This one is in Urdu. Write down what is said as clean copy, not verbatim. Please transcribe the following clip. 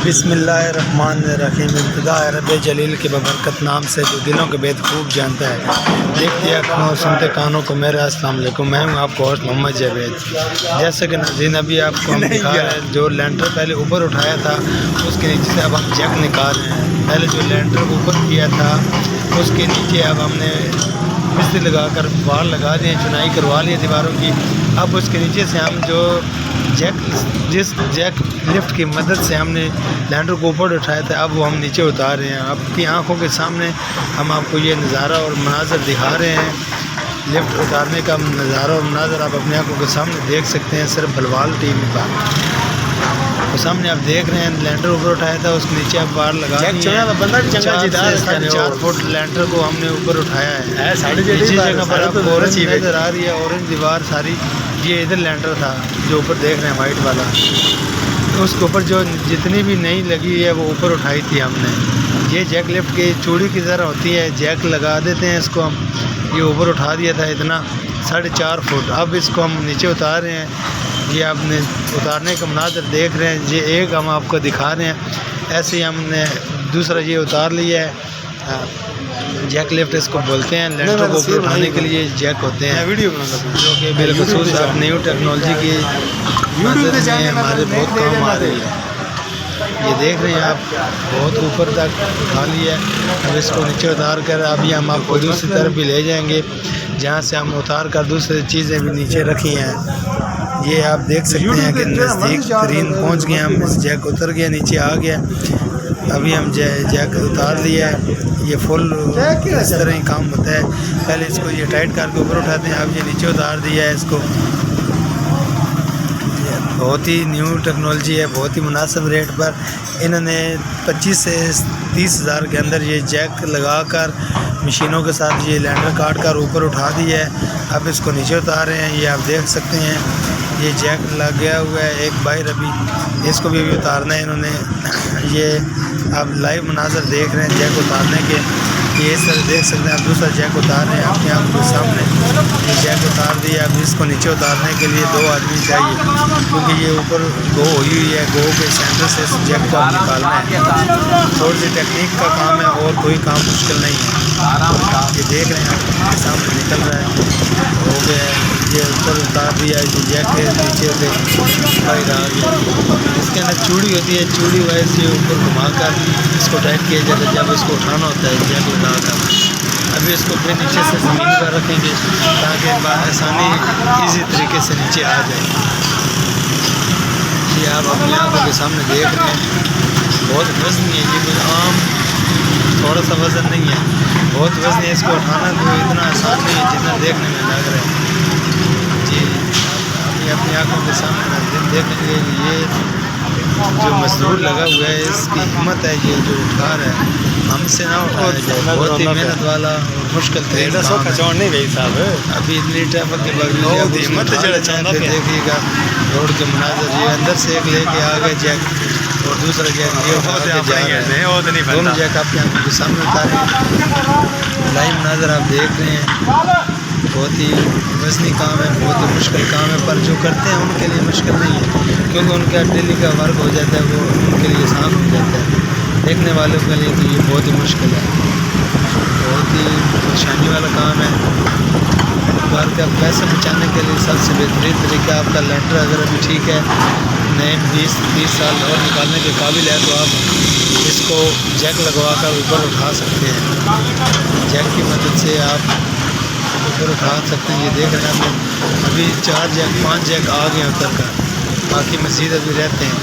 بسم اللہ الرحمن الرحیم۔ ابتدا رب جلیل کے ببرکت نام سے جو دلوں کے بید خوب جانتا ہے۔ دیکھتے آنکھوں اور سنتے کانوں کو میرا السلام علیکم۔ میں ہوں آپ کو ہوسٹ محمد جاوید۔ جیسے کہ ناظرین ابھی آپ کو ہم دکھا رہے ہیں جو لینٹر پہلے اوپر اٹھایا تھا اس کے نیچے سے اب ہم جیک نکال رہے ہیں۔ پہلے جو لینٹر اوپر کیا تھا اس کے نیچے اب ہم نے مستری لگا کر وال لگا دیے، چنائی کروا لی دیواروں کی۔ اب اس کے نیچے سے ہم جو جس جیک لفٹ کی مدد سے ہم نے لینڈر کو اوپر اٹھایا تھا اب وہ ہم نیچے اتار رہے ہیں۔ آپ کی آنکھوں کے سامنے ہم آپ کو یہ نظارہ اور مناظر دکھا رہے ہیں۔ لفٹ اتارنے کا نظارہ اور مناظر آپ اپنی آنکھوں کے سامنے دیکھ سکتے ہیں صرف بلوال ٹی وی پر۔ تو سامنے آپ دیکھ رہے ہیں لینڈر اوپر اٹھایا تھا، اس کے نیچے آپ بار لگا دیے 4 فٹ لینڈر کو ہم نے اوپر اٹھایا ہے۔ نیچے جگہ پر آپ کو اورنج نظر آ رہی ہے، اورنج دیوار ساری، یہ ادھر لینڈر تھا جو اوپر دیکھ رہے ہیں وائٹ والا۔ اس کے اوپر جو جتنی بھی نئی لگی ہے وہ اوپر اٹھائی تھی ہم نے۔ یہ جیک لفٹ کی چوڑی کی طرح ہوتی ہے، جیک لگا دیتے ہیں اس کو ہم۔ یہ اوپر اٹھا دیا تھا اتنا 4.5 فٹ، اب اس کو ہم نیچے اتار رہے ہیں۔ یہ آپ نے اتارنے کا مناظر دیکھ رہے ہیں، یہ ایک ہم آپ کو دکھا رہے ہیں۔ ایسے ہی ہم نے دوسرا یہ اتار لیا ہے۔ جیک لفٹ اس کو بولتے ہیں، لینڈر کو اوپر اٹھانے کے لیے جیک ہوتے ہیں جو کہ بالخصوص اب نیو ٹیکنالوجی کی مدد میں ہمارے بہت کام آ رہی ہے۔ یہ دیکھ رہے ہیں آپ بہت اوپر تک اٹھا لیا ہے۔ اب اس کو نیچے اتار کر ابھی ہم آپ کو دوسری طرف بھی لے جائیں گے جہاں سے ہم اتار کر دوسری چیزیں بھی نیچے رکھی ہیں۔ یہ آپ دیکھ سکتے ہیں کہ نزدیک ترین پہنچ گئے ہم، اس جیک اتر گیا، نیچے آ گیا۔ ابھی ہم جیک اتار لیا ہے۔ یہ فل اس طرح ہی کام ہوتا ہے، پہلے اس کو یہ ٹائٹ کر کے اوپر اٹھاتے ہیں، اب یہ نیچے اتار دیا ہے اس کو۔ بہت ہی نیو ٹیکنالوجی ہے، بہت ہی مناسب ریٹ پر انہوں نے 25 سے 30 ہزار کے اندر یہ جیک لگا کر مشینوں کے ساتھ یہ لینڈر کاٹ کر اوپر اٹھا دیا ہے۔ اب اس کو نیچے اتار رہے ہیں۔ یہ آپ دیکھ سکتے ہیں یہ جیک لگ گیا ہوا ہے ایک باہر، ابھی اس کو بھی اتارنا ہے انہوں نے۔ یہ آپ لائیو مناظر دیکھ رہے ہیں جیک اتارنے کے۔ یہ اس طرح دیکھ سکتے ہیں، آپ دوسرا جیک اتار رہے ہیں آپ کے آنکھوں کے سامنے۔ یہ جیک اتار دیا، اب اس کو نیچے اتارنے کے لیے 2 آدمی چاہیے کیونکہ یہ اوپر گو ہوئی ہے، گو کے سینٹر سے اس جیک کو نکالنا ہے۔ تھوڑی سی ٹیکنیک کا کام ہے اور کوئی کام مشکل نہیں ہے۔ یہ دیکھ رہے ہیں آپ کے سامنے نکل رہا ہے، ہو گیا ہے۔ یہ اوپر اتار دیا ہے، یہ جیک کے نیچے سے باہر آ گیا۔ اس کے اندر چوڑی ہوتی ہے، چوڑی وائز سے اوپر گھما کر اس کو ٹائٹ کیا جاتا ہے جب اس کو اٹھانا ہوتا ہے جیک لگا کر۔ ابھی اس کو پھر نیچے سے زمین پر رکھیں گے تاکہ آسانی ایزی طریقے سے نیچے آ جائے۔ یہ آپ اپنی آنکھوں کے سامنے دیکھ رہے ہیں، بہت وزنی ہے، یہ کوئی عام تھوڑا سا وزن نہیں ہے، بہت وزنی ہے۔ اس کو اٹھانا تو اتنا آسان نہیں ہے جتنا دیکھنے میں لگ رہا ہے۔ جی ابھی اپنی آنکھوں کے سامنے دیکھیں گے یہ جو مزدور لگا ہوا ہے اس کی ہمت ہے، یہ جو اٹھا رہا ہے ہم سے نہ اٹھایا جائے، بہت ہی محنت والا اور مشکل ترین کام ہے۔ ابھی اتنی ٹریفک کے باوجود دیکھیے گا روڈ کے مناظر، یہ اندر سے ایک لے کے آگے جیک اور دوسرا جیک یہ دونوں جیک آپ کے آنکھوں کے سامنے اتارے۔ لائیو مناظر آپ دیکھ رہے ہیں، بہت ہی وزنی کام ہے، بہت ہی مشکل کام ہے، پر جو کرتے ہیں ان کے لیے مشکل نہیں ہے کیونکہ ان کا ڈیلی کا ورک ہو جاتا ہے، وہ ان کے لیے آسان ہو جاتا ہے۔ دیکھنے والوں کے لیے تو یہ بہت ہی مشکل ہے، بہت ہی پریشانی والا کام ہے۔ گھر کا پیسے بچانے کے لیے سب سے بہترین طریقہ آپ کا لینڈر اگر ابھی ٹھیک ہے، نئے 20-30 سال اور نکالنے کے قابل ہے تو آپ اس کو جیک لگوا کر اوپر اٹھا سکتے ہیں۔ جیک کی مدد سے آپ اوپر اٹھا سکتے ہیں۔ یہ دیکھ رہے ہیں ابھی 4 جیک 5 جیک آ گئے اتر کر، باقی مزید ابھی رہتے ہیں۔